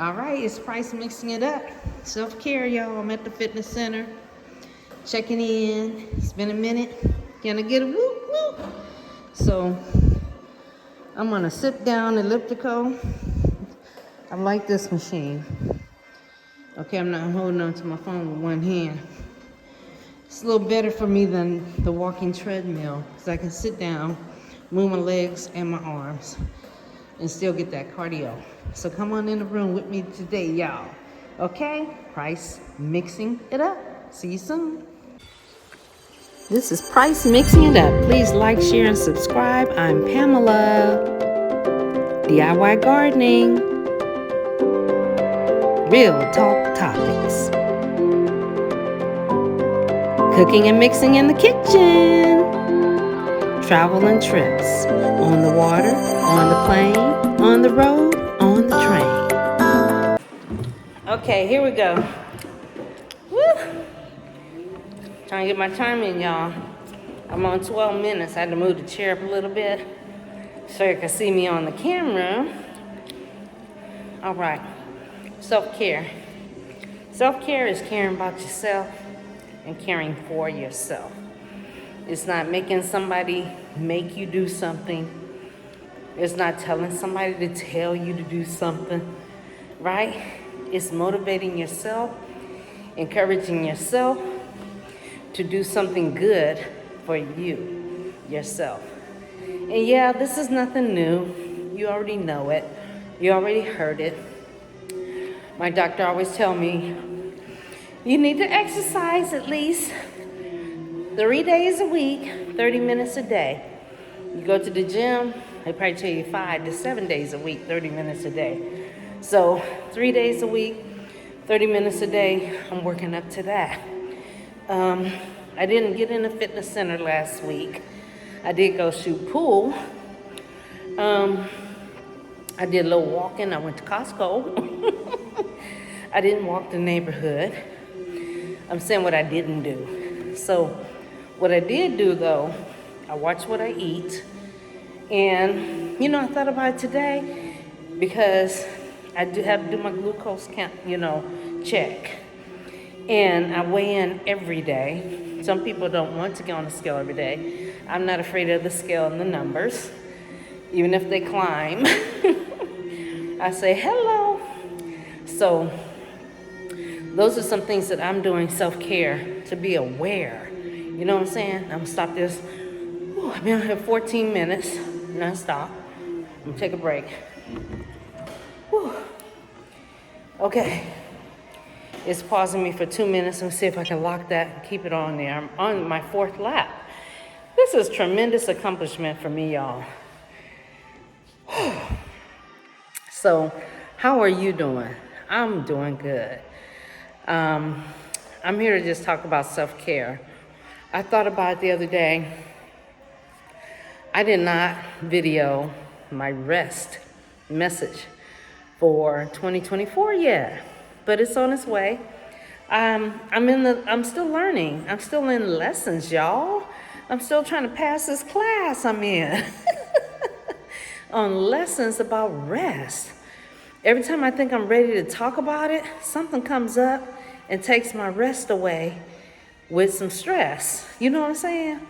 All right, it's Price mixing it up. Self-care, y'all. I'm at the fitness center, checking in. It's been a minute. Can I get a whoop whoop? So I'm on a sit-down elliptical. I like this machine. Okay, I'm not holding on to my phone with one hand. It's a little better for me than the walking treadmill because I can sit down, move my legs and my arms, and still get that cardio. So come on in the room with me today, y'all. Okay? Price mixing it up. See you soon. This is Price Mixing It Up. Please like, share, and subscribe. I'm Pamela. DIY gardening. Real talk topics. Cooking and mixing in the kitchen. Travel and trips. On the water, on the plane, on the road, on the train. Okay, here we go. Woo! Trying to get my time in, y'all. I'm on 12 minutes. I had to move the chair up a little bit so you can see me on the camera. All right. Self-care. Self-care is caring about yourself and caring for yourself. It's not making somebody make you do something. It's not telling somebody to tell you to do something, right? It's motivating yourself, encouraging yourself to do something good for you, yourself. And yeah, this is nothing new. You already know it. You already heard it. My doctor always tell me, you need to exercise at least 3 days a week, 30 minutes a day. You go to the gym, they probably tell you 5 to 7 days a week, 30 minutes a day. So 3 days a week, 30 minutes a day, I'm working up to that. I didn't get in the fitness center last week. I did go shoot pool. I did a little walking. I went to Costco. I didn't walk the neighborhood. I'm saying what I didn't do. So what I did do though, I watch what I eat. And I thought about it today because I do have to do my glucose count, check. And I weigh in every day. Some people don't want to go on the scale every day. I'm not afraid of the scale and the numbers, even if they climb. I say hello. So those are some things that I'm doing self-care to be aware. You know what I'm saying? I'm gonna stop this. I've been here 14 minutes, non-stop. I'm gonna take a break. Whew. Okay. It's pausing me for 2 minutes. Let me see if I can lock that and keep it on there. I'm on my 4th lap. This is tremendous accomplishment for me, y'all. So, how are you doing? I'm doing good. I'm here to just talk about self-care. I thought about it the other day. I did not video my rest message for 2024 yet, but it's on its way. I'm still learning. I'm still in lessons, y'all. I'm still trying to pass this class I'm in on lessons about rest. Every time I think I'm ready to talk about it, something comes up and takes my rest away with some stress. You know what I'm saying?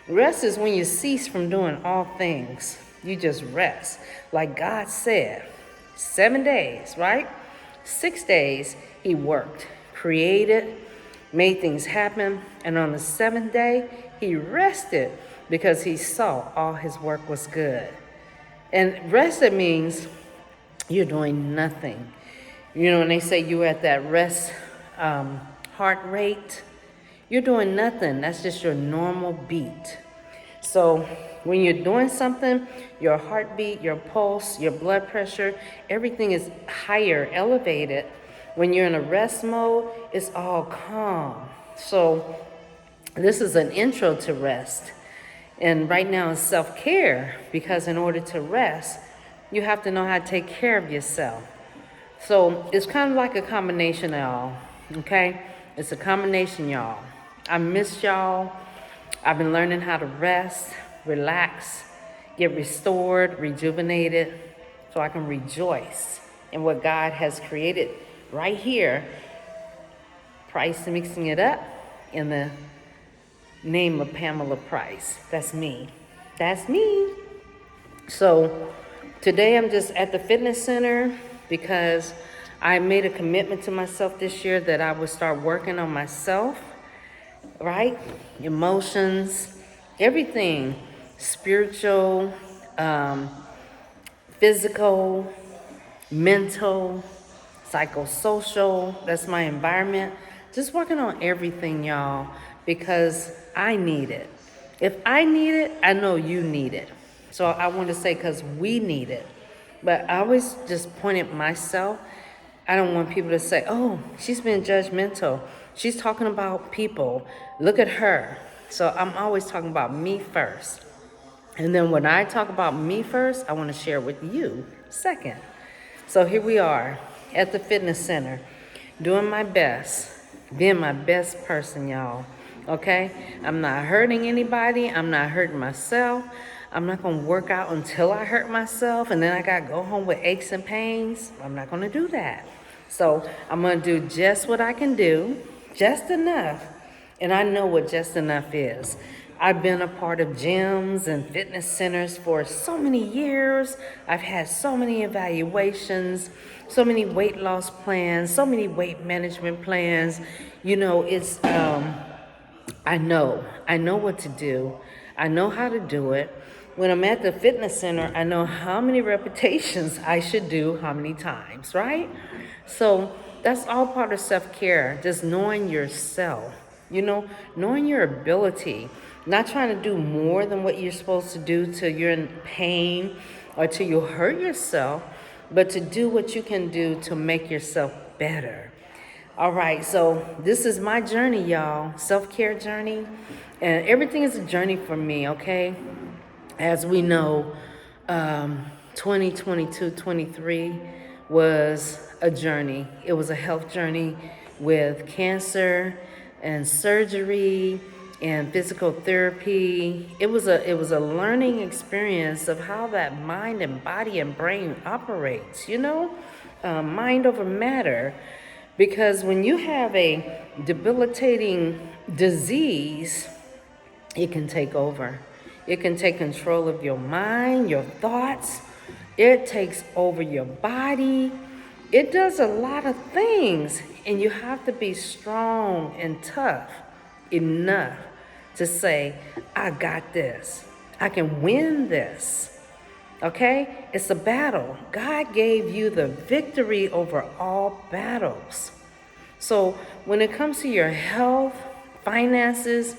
Rest is when you cease from doing all things. You just rest. Like God said, 7 days, right? 6 days he worked, created, made things happen. And on the 7th day, he rested because he saw all his work was good. And rested means you're doing nothing. When they say you're at that rest heart rate, you're doing nothing. That's just your normal beat. So when you're doing something, your heartbeat, your pulse, your blood pressure, everything is higher, elevated. When you're in a rest mode, it's all calm. So this is an intro to rest. And right now it's self-care, because in order to rest, you have to know how to take care of yourself. So it's kind of like a combination, y'all. Okay? It's a combination, y'all. I miss y'all. I've been learning how to rest, relax, get restored, rejuvenated, so I can rejoice and what God has created right here, Price mixing it up in the name of Pamela Price. That's me. That's me. So today I'm just at the fitness center because I made a commitment to myself this year that I would start working on myself, right? Emotions, everything, spiritual, physical, mental, psychosocial. That's my environment. Just working on everything, y'all, because I need it. If I need it, I know you need it. So I want to say because we need it. But I always just point at myself. I don't want people to say, oh, she's been judgmental. She's talking about people. Look at her. So I'm always talking about me first. And then when I talk about me first, I want to share with you second. So here we are at the fitness center, doing my best, being my best person, y'all. Okay? I'm not hurting anybody. I'm not hurting myself. I'm not going to work out until I hurt myself and then I got to go home with aches and pains. I'm not going to do that. So I'm going to do just what I can do, just enough. And I know what just enough is. I've been a part of gyms and fitness centers for so many years. I've had so many evaluations, so many weight loss plans, so many weight management plans. You know, I know what to do. I know how to do it. When I'm at the fitness center, I know how many repetitions I should do, how many times, right? So that's all part of self-care, just knowing yourself, knowing your ability, not trying to do more than what you're supposed to do till you're in pain or till you hurt yourself, but to do what you can do to make yourself better. All right, so this is my journey, y'all, self-care journey, and everything is a journey for me, okay? As we know, 2022-23 was a journey. It was a health journey with cancer and surgery and physical therapy. It was a learning experience of how that mind and body and brain operates, mind over matter. Because when you have a debilitating disease, it can take over. It can take control of your mind, your thoughts. It takes over your body. It does a lot of things. And you have to be strong and tough enough to say, I got this. I can win this. Okay? It's a battle. God gave you the victory over all battles. So when it comes to your health, finances,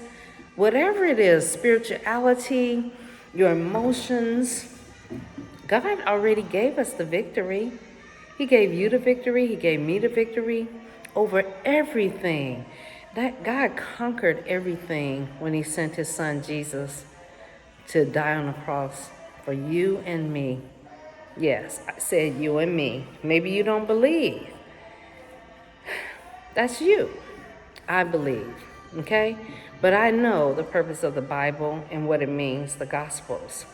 whatever it is, spirituality, your emotions, God already gave us the victory. He gave you the victory. He gave me the victory over everything. That God conquered everything when he sent his son Jesus to die on the cross for you and me. Yes, I said you and me. Maybe you don't believe. That's you. I believe, okay? But I know the purpose of the Bible and what it means, the Gospels.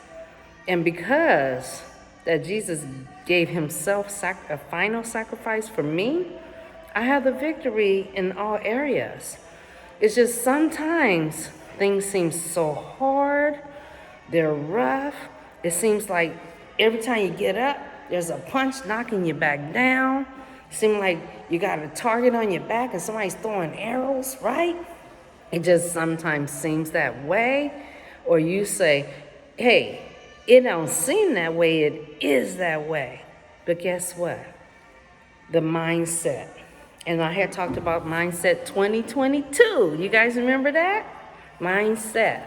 And because that Jesus gave himself a final sacrifice for me, I have the victory in all areas. It's just sometimes things seem so hard, they're rough. It seems like every time you get up, there's a punch knocking you back down. It seems like you got a target on your back and somebody's throwing arrows, right? It just sometimes seems that way. Or you say, hey, it don't seem that way, it is that way. But guess what? The mindset. And I had talked about mindset 2022. You guys remember that? Mindset.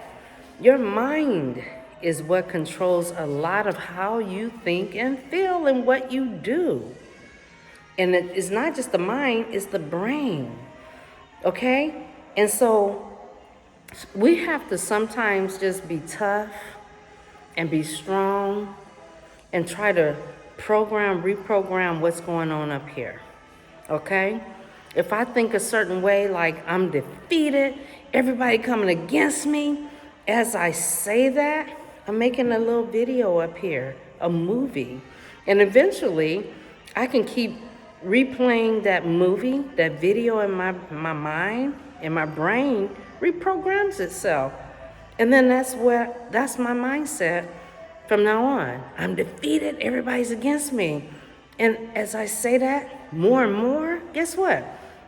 Your mind is what controls a lot of how you think and feel and what you do. And it's not just the mind, it's the brain. Okay? And so we have to sometimes just be tough and be strong and try to reprogram what's going on up here. Okay? If I think a certain way, like I'm defeated, everybody coming against me, as I say that, I'm making a little video up here, a movie. And eventually, I can keep replaying that movie, that video in my mind, and my brain reprograms itself. And then that's my mindset from now on. I'm defeated, everybody's against me. And as I say that more and more, guess what?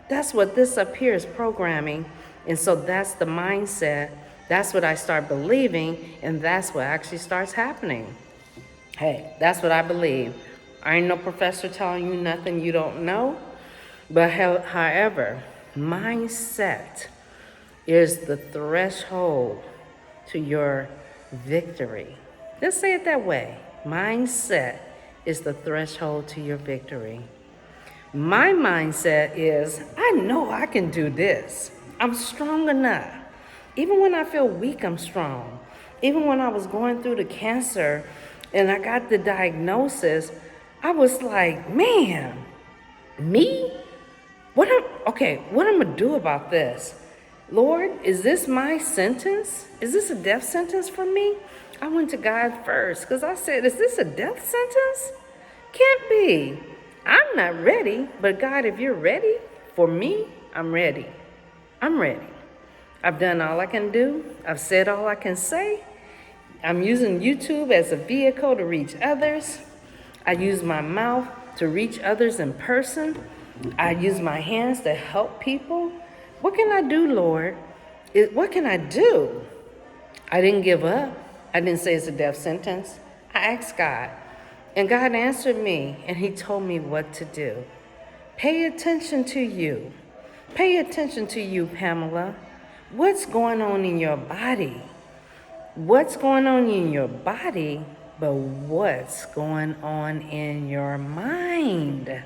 That's what this up here is programming. And so that's the mindset. That's what I start believing, and that's what actually starts happening. Hey, that's what I believe. I ain't no professor telling you nothing you don't know. But however, mindset is the threshold to your victory. Let's say it that way. Mindset is the threshold to your victory. My mindset is, I know I can do this. I'm strong enough. Even when I feel weak, I'm strong. Even when I was going through the cancer and I got the diagnosis, I was like, man, me? What I'm gonna do about this? Lord, is this my sentence? Is this a death sentence for me? I went to God first because I said, is this a death sentence? Can't be. I'm not ready, but God, if you're ready for me, I'm ready. I'm ready. I've done all I can do. I've said all I can say. I'm using YouTube as a vehicle to reach others. I use my mouth to reach others in person. I use my hands to help people. What can I do, Lord? What can I do? I didn't give up. I didn't say it's a death sentence. I asked God, and God answered me, and He told me what to do. Pay attention to you. Pay attention to you, Pamela. What's going on in your body? What's going on in your body, but what's going on in your mind?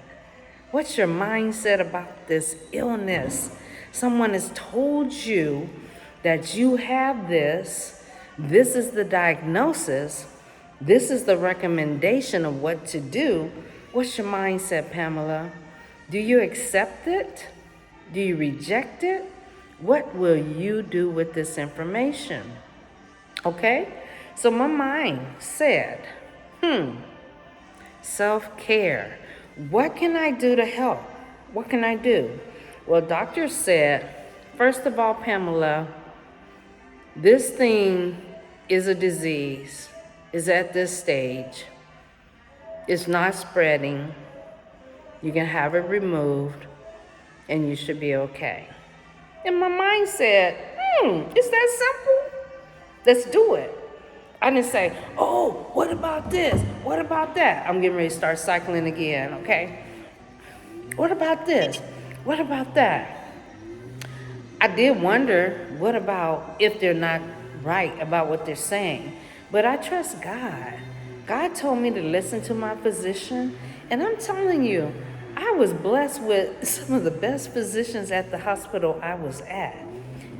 What's your mindset about this illness? Someone has told you that you have this. This is the diagnosis. This is the recommendation of what to do. What's your mindset, Pamela? Do you accept it? Do you reject it? What will you do with this information? Okay? So my mind said, self-care. What can I do to help? What can I do? Well, doctor said, first of all, Pamela, this thing is a disease, is at this stage. It's not spreading. You can have it removed, and you should be okay. And my mind said, it's that simple. Let's do it. I didn't say, oh, what about this? What about that? I'm getting ready to start cycling again, okay? What about this? What about that? I did wonder, what about if they're not right about what they're saying? But I trust God. God told me to listen to my physician. And I'm telling you, I was blessed with some of the best physicians at the hospital I was at.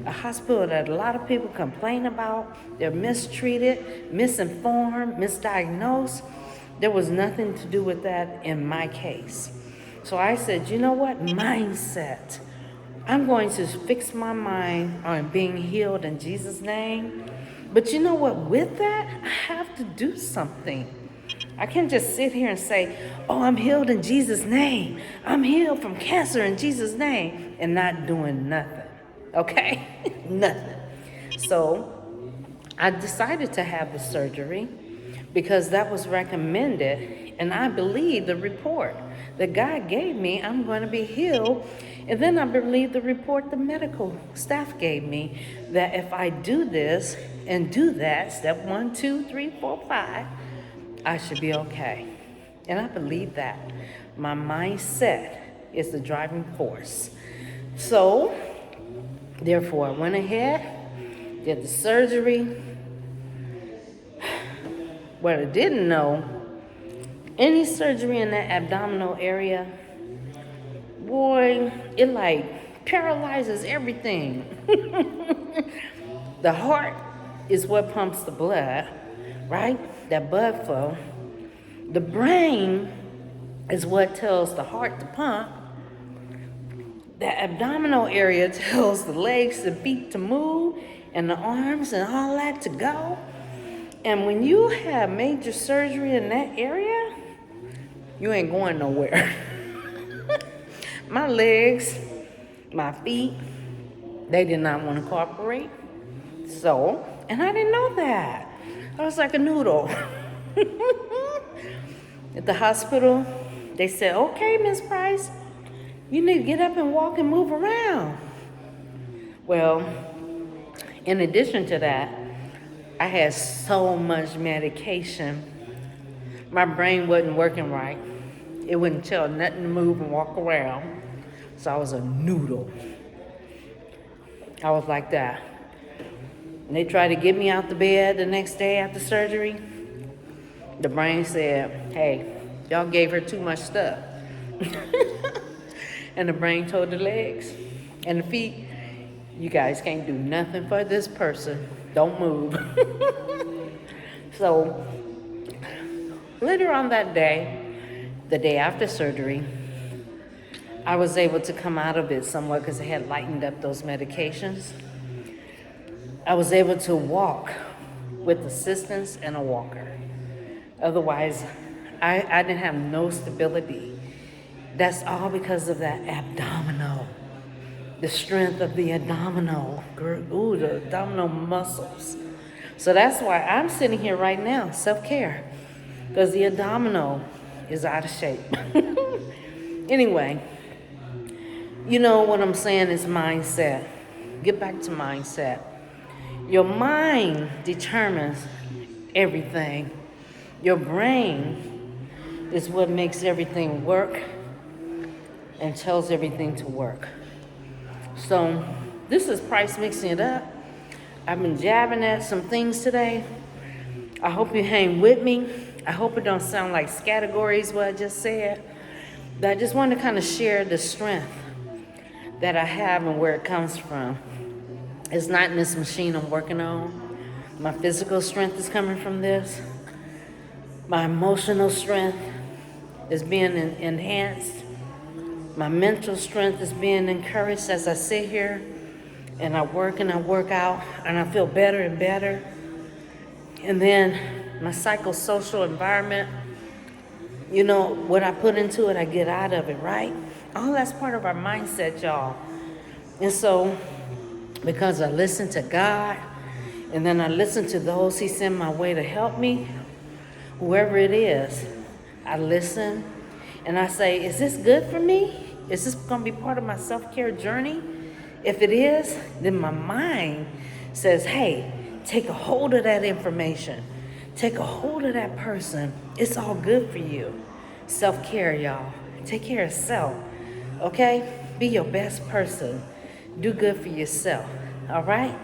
A hospital that a lot of people complain about. They're mistreated, misinformed, misdiagnosed. There was nothing to do with that in my case. So I said, you know what? Mindset. I'm going to fix my mind on being healed in Jesus' name. But you know what? With that, I have to do something. I can't just sit here and say, oh, I'm healed in Jesus' name. I'm healed from cancer in Jesus' name, and not doing nothing. Okay? Nothing. So I decided to have the surgery because that was recommended, and I believe the report that God gave me, I'm going to be healed. And then I believe the report the medical staff gave me, that if I do this and do that, step 1, 2, 3, 4, 5, I should be okay. And I believe that. My mindset is the driving force. So, therefore, I went ahead, did the surgery. What I didn't know, any surgery in that abdominal area, boy, it like paralyzes everything. The heart is what pumps the blood, right? That blood flow. The brain is what tells the heart to pump. The abdominal area tells the legs and feet to move, and the arms and all that to go. And when you have major surgery in that area, You ain't going nowhere. My legs, my feet, they did not want to cooperate. So, and I didn't know that. I was like a noodle. At the hospital, they said, okay, Miss Price, you need to get up and walk and move around. Well, in addition to that, I had so much medication. My brain wasn't working right. It wouldn't tell nothing to move and walk around. So I was a noodle. I was like that. And they tried to get me out the bed the next day after surgery. The brain said, hey, y'all gave her too much stuff. And the brain told the legs and the feet, you guys can't do nothing for this person. Don't move. So later on that day, the day after surgery, I was able to come out of it somewhat because I had lightened up those medications. I was able to walk with assistance and a walker. Otherwise, I didn't have no stability. That's all because of that abdominal, the strength of the abdominal, the abdominal muscles. So that's why I'm sitting here right now, self-care, because the abdominal is out of shape. Anyway, you know what I'm saying is mindset. Get back to mindset. Your mind determines everything. Your brain is what makes everything work and tells everything to work. So this is Price Mixing It Up. I've been jabbing at some things today. I hope you hang with me. I hope it don't sound like categories what I just said. But I just want to kind of share the strength that I have and where it comes from. It's not in this machine I'm working on. My physical strength is coming from this. My emotional strength is being enhanced. My mental strength is being encouraged as I sit here and I work out and I feel better and better. And then my psychosocial environment, you know, what I put into it, I get out of it, right? All that's part of our mindset, y'all. And so, because I listen to God, and then I listen to those He sent my way to help me, whoever it is, I listen and I say, is this good for me? Is this going to be part of my self-care journey? If it is, then my mind says, hey, take a hold of that information. Take a hold of that person. It's all good for you. Self-care, y'all. Take care of self, okay? Be your best person. Do good for yourself, all right?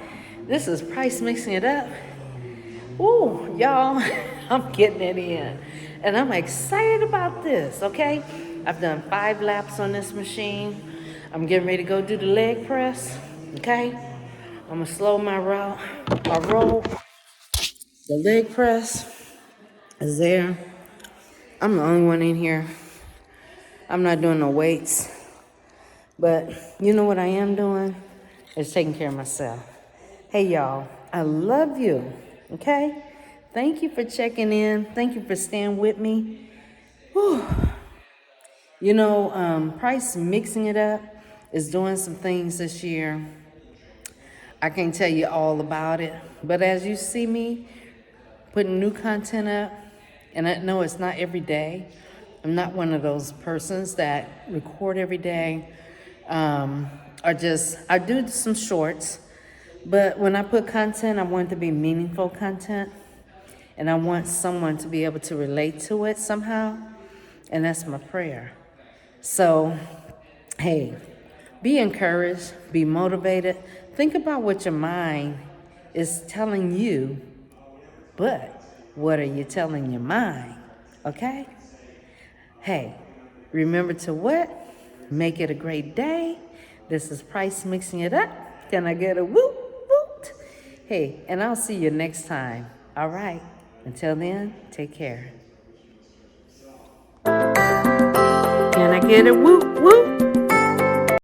This is Price Mixing It Up. Ooh, y'all, I'm getting it in. And I'm excited about this, okay? I've done 5 laps on this machine. I'm getting ready to go do the leg press, okay? I'm gonna slow my roll. The leg press is there. I'm the only one in here. I'm not doing no weights. But you know what I am doing? Is taking care of myself. Hey, y'all, I love you, okay? Thank you for checking in. Thank you for staying with me. Whew. You know, Price Mixing It Up is doing some things this year. I can't tell you all about it, but as you see me putting new content up, and I know it's not every day. I'm not one of those persons that record every day. I do some shorts, but when I put content, I want it to be meaningful content, and I want someone to be able to relate to it somehow, and that's my prayer. So, hey, be encouraged, be motivated. Think about what your mind is telling you, but what are you telling your mind? Okay? Hey, remember to what? Make it a great day. This is Price Mixing It Up. Can I get a whoop, whoop? Hey, and I'll see you next time. All right. Until then, take care. Can I get a whoop, whoop?